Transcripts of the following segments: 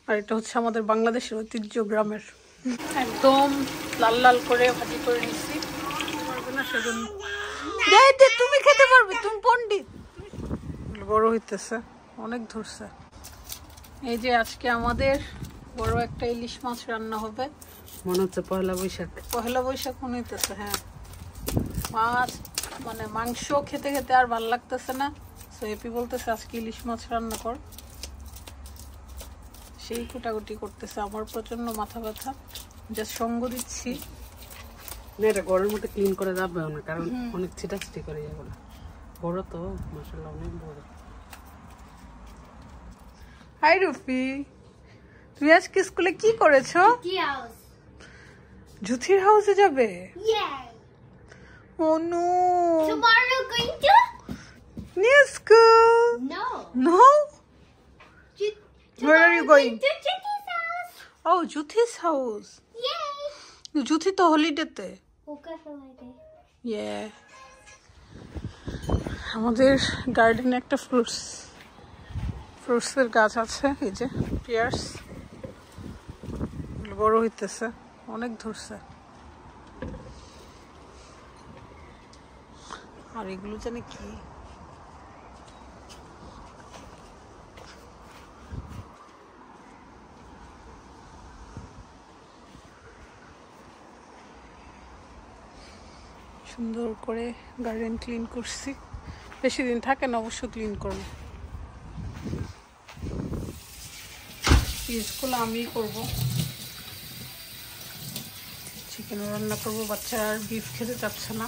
আর এটা হচ্ছে আমাদের বাংলাদেশের ঐতিহ্য গ্রামের। একদম লাল লাল করে ভাজি করে নিচ্ছি, পারবে না সেজন্য। তুমি খেতে পারবে, তুমি পণ্ডিত। বড় হইতেছে, অনেক ধরছে। এই যে আজকে আমাদের বড় একটা ইলিশ মাছ রান্না হবে, মনে হচ্ছে পয়লা বৈশাখ। পয়লা বৈশাখ মনে হইতেছে। হ্যাঁ, মাছ মানে মাংস খেতে খেতে আর ভাল লাগতেছে না, সো এপি বলতেছে আজকে ইলিশ মাছ রান্না কর। সেই কুটাকুটি করতেছে, আমার প্রচন্ড মাথা ব্যথা, জাস্ট সঙ্গ দিচ্ছি। না, এটা গরমের মধ্যে ক্লিন করে যাবে না, কারণ অনেক ছিটাছিটি করে যাবে না। বড় তো মাশাআল্লাহ, অনেক বড়। হাই রুফি, তুমি আজকে স্কুলে কি করেছো? জুথির হাউসে যাবে? Oh no. Tomorrow going to New school? No. No? Where are you going? To Judy's house. Oh, Juti's house. Yay. Juti to holiday te. Okay, holiday. Yeah. আমাদের গার্ডেনে একটা ফ্রুটসের গাছ আছে, এই যে পিয়ার্স, বড় হইতেছে, অনেক ধরছে। আর এগুলো জানে কি, সুন্দর করে গার্ডেন ক্লিন করছি। বেশি দিন থাকে না অবশ্য, ক্লিন করবো। পিসগুলো আমি করবো, চিকেন রান্না করবো। বাচ্চারা আর বিফ খেতে চাচ্ছে না।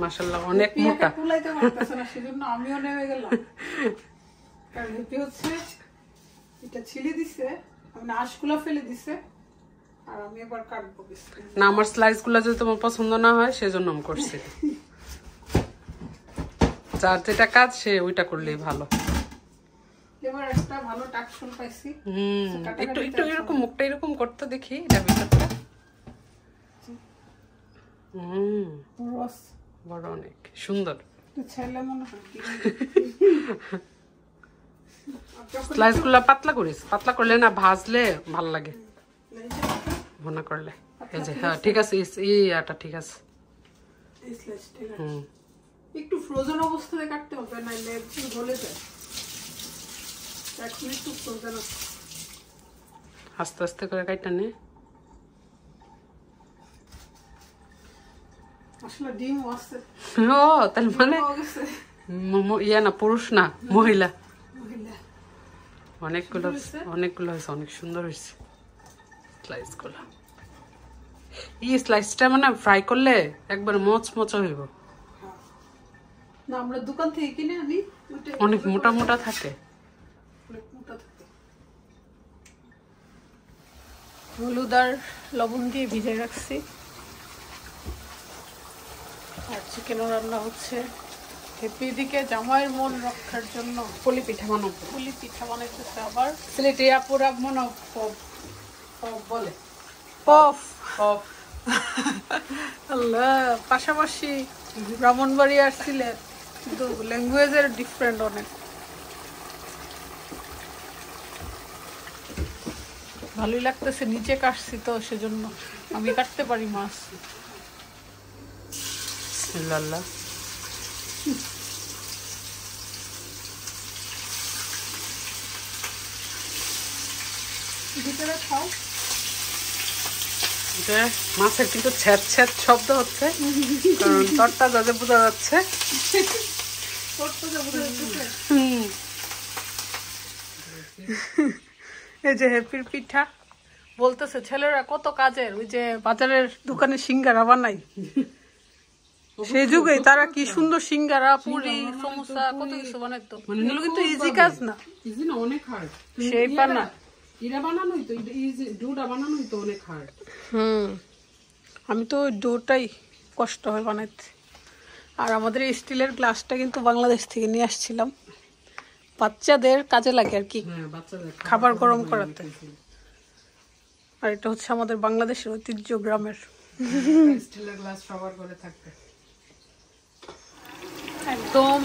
মাশাআল্লাহ অনেক মোটা, তুলাইতে পারতেছে না, সেজন্য আমিও নেমে গেলাম। কারণ হেপি হচ্ছে এটা ছিলে দিছে, মানে আঁশগুলো ফেলে দিছে, আর আমি এবার কাটবো। না, আমার স্লাইস গুলা যদি তোমার পছন্দ না হয় সেজন্য আমি করছি। যার যেটা কাজ সে ওইটা করলেই ভালো। এবার একটা ভালো টাকশন পাইছি। একটু একটু এরকম মুখটা এরকম করতে দেখি, এটা ভিতরটা বড়, অনেক সুন্দর। ছেলে মনে হয় স্লাইস গুলা পাতলা করিস, পাতলা করলে না ভাজলে ভাল লাগে, ভুনা করলে। এই যে হ্যাঁ ঠিক আছে, এই আটা ঠিক আছে। একটু ফ্রোজেন অবস্থাতে কাটতে হবে, নাইলে গলে যায়। এখন একটু ফ্রোজেন আছে, আস্তে আস্তে করে কাটটা নে। আসলে ডিম আছে। ও তাহলে মানে ইয়া না, পুরুষ না, মহিলা। অনেকগুলো অনেকগুলো হয়েছে, অনেক সুন্দর হয়েছে স্লাইস গুলো। এই স্লাইসটা মানে ফ্রাই করলে একবার মচমচা হইব না, আমরা দোকান থেকে কিনে আনি, অনেক মোটা মোটা থাকে। হলুদ আর লবণ দিয়ে ভিজে রাখছি। আর চিকেনও রান্না হচ্ছে। হেপি দিকে জামাইয়ের মন রক্ষার জন্য পুলি পিঠা বানাবো। পুলি পিঠা বানাইতেছে আবার। সিলেটে আপুরা মনে বলে পফ। পফ। আল্লাহ, পাশাপাশি ব্রাহ্মণবাড়ি আর সিলেট, কিন্তু ল্যাঙ্গুয়েজের ডিফারেন্ট অনেক। ভালোই লাগতেছে, নিচে কাটছি তো সেজন্য, আমি কাটতে পারি মাছ। লাল্লা ভিতরে খাও। মাছের কিন্তু ছ্যাঁচ ছ্যাঁচ শব্দ হচ্ছে, কারণ তরটা যাতে বোঝা যাচ্ছে। এই যে হেপির পিঠা বলতেছে ছেলেরা কত কাজের, ওই যে বাজারের দোকানে সিঙ্গারা বানাই, সেই যুগেই তারা কি সুন্দর সিঙ্গারা, পুরি, সমোসা, কত কিছু বানাইতো। এগুলো কিন্তু ইজি কাজ না, ইজি না, অনেক হার্ড। সেই পানা ইরা বানানোই তো ইজি, ডোটা বানানোই তো অনেক হার্ড। আমি তো ডোটাই কষ্ট হয় বানাইতে। আর আমাদের এই স্টিলের গ্লাসটা কিন্তু বাংলাদেশ থেকে নিয়ে আসছিলাম, বাচ্চাদের কাজে লাগে আর কি, খাবার গরম করাতে। আর এটা হচ্ছে আমাদের বাংলাদেশের ঐতিহ্য গ্রামের। স্টিলের গ্লাস সবার করে থাকবে। একদম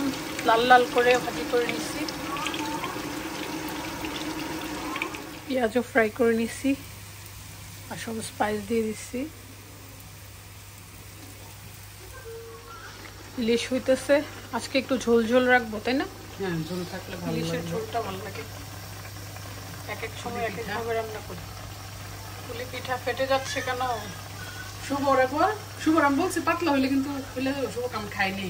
লাল লাল করে ভাজি করে নিচ্ছি। পেঁয়াজও ফ্রাই করে নিছি আর সব স্পাইস দিয়ে দিচ্ছি। ইলিশ হইতেছে, আজকে একটু ঝোল ঝোল রাখবো তাই না? হ্যাঁ, ঝোল থাকলে ভালো ইলিশের লাগে। ঝোলটা ভালো লাগে, এক এক সময় এক এক ভাবে রান্না করি। পুলি পিঠা ফেটে যাচ্ছে কেন? শুভর একবার শুভর আমি বলছি পাতলা হইলে কিন্তু হইলে শুভ কাম খাইনি।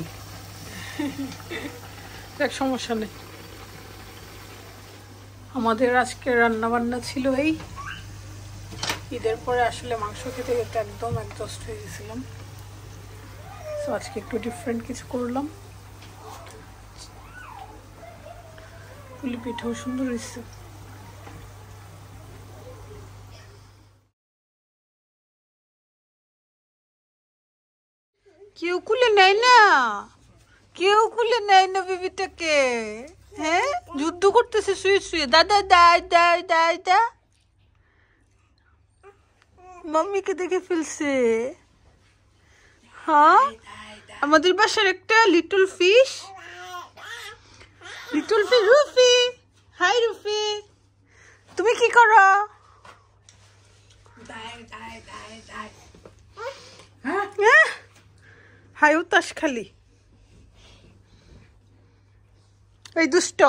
এক সমস্যা নেই। আমাদের আজকে রান্না বান্না ছিল এই ঈদের পরে আসলে মাংস খেতে খেতে একদম এক্সস্ট হয়ে গেছিলাম। তো আজকে একটু ডিফারেন্ট কিছু করলাম। পুলি পিঠাও সুন্দর হয়েছে। কেউ কুলে নেয় না, কেউ কুলে নেয় না বেবিটাকে। হ্যাঁ, যুদ্ধ করতেছে শুয়ে শুয়ে। দাদা দাই দাই দাই দা, মাম্মিকে দেখে ফেলছে। হ্যাঁ, আমাদের বাসার একটা little fish, little fish রুফি। High রুফি, তুমি কি করো? হ্যাঁ, হাই উতাস খালি। এই দুষ্ট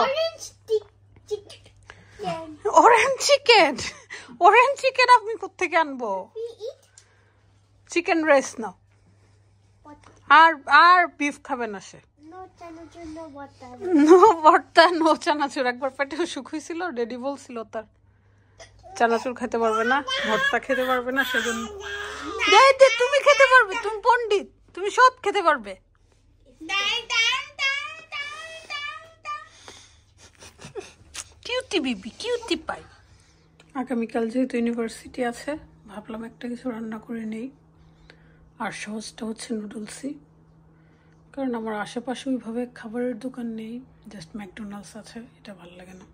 অরেঞ্জ চিকেন, অরেঞ্জ চিকেন আপনি কোত্থেকে আনবো? চিকেন রাইস নাও। আর আর বিফ খাবে না সে। নো ভর্তা, নো চানাচুর। একবার পেটে অসুখ হয়েছিল, ডেডি বলছিল তার চানাচুর খেতে পারবে না, ভর্তা খেতে পারবে না, সেজন্য। তুমি খেতে পারবে, তুমি পণ্ডিত, তুমি সব খেতে পারবে। কিউটি বিবি, কিউটি পাই। আগামীকাল যেহেতু ইউনিভার্সিটি আছে, ভাবলাম একটা কিছু রান্না করে নেই। আর সহজটা হচ্ছে নুডলসই, কারণ আমার আশেপাশে ওইভাবে খাবারের দোকান নেই, জাস্ট ম্যাকডোনাল্ডস আছে, এটা ভালো লাগে না।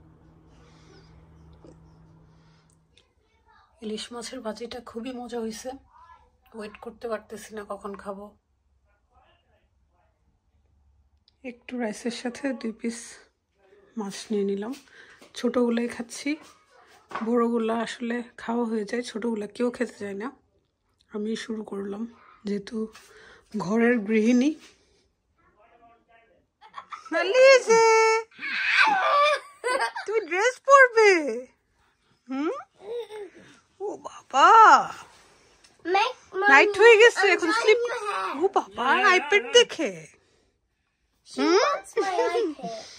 ইলিশ মাছের ভাজিটা খুবই মজা হয়েছে, ওয়েট করতে পারতেছি না কখন খাবো। একটু রাইসের সাথে 2 পিস মাছ নিয়ে নিলাম। ছোটোগুলাই খাচ্ছি, বড়োগুলা আসলে খাওয়া হয়ে যায়, ছোটোগুলা কেউ খেতে চায় না। আমি শুরু করলাম যেহেতু ঘরের গৃহিণী। তুমি ড্রেস পরবে? ও বাবা, নাইট হয়ে গেছে, এখন স্লিপ। ও বাবা, আইপ্যাড দেখে। She wants my iPad.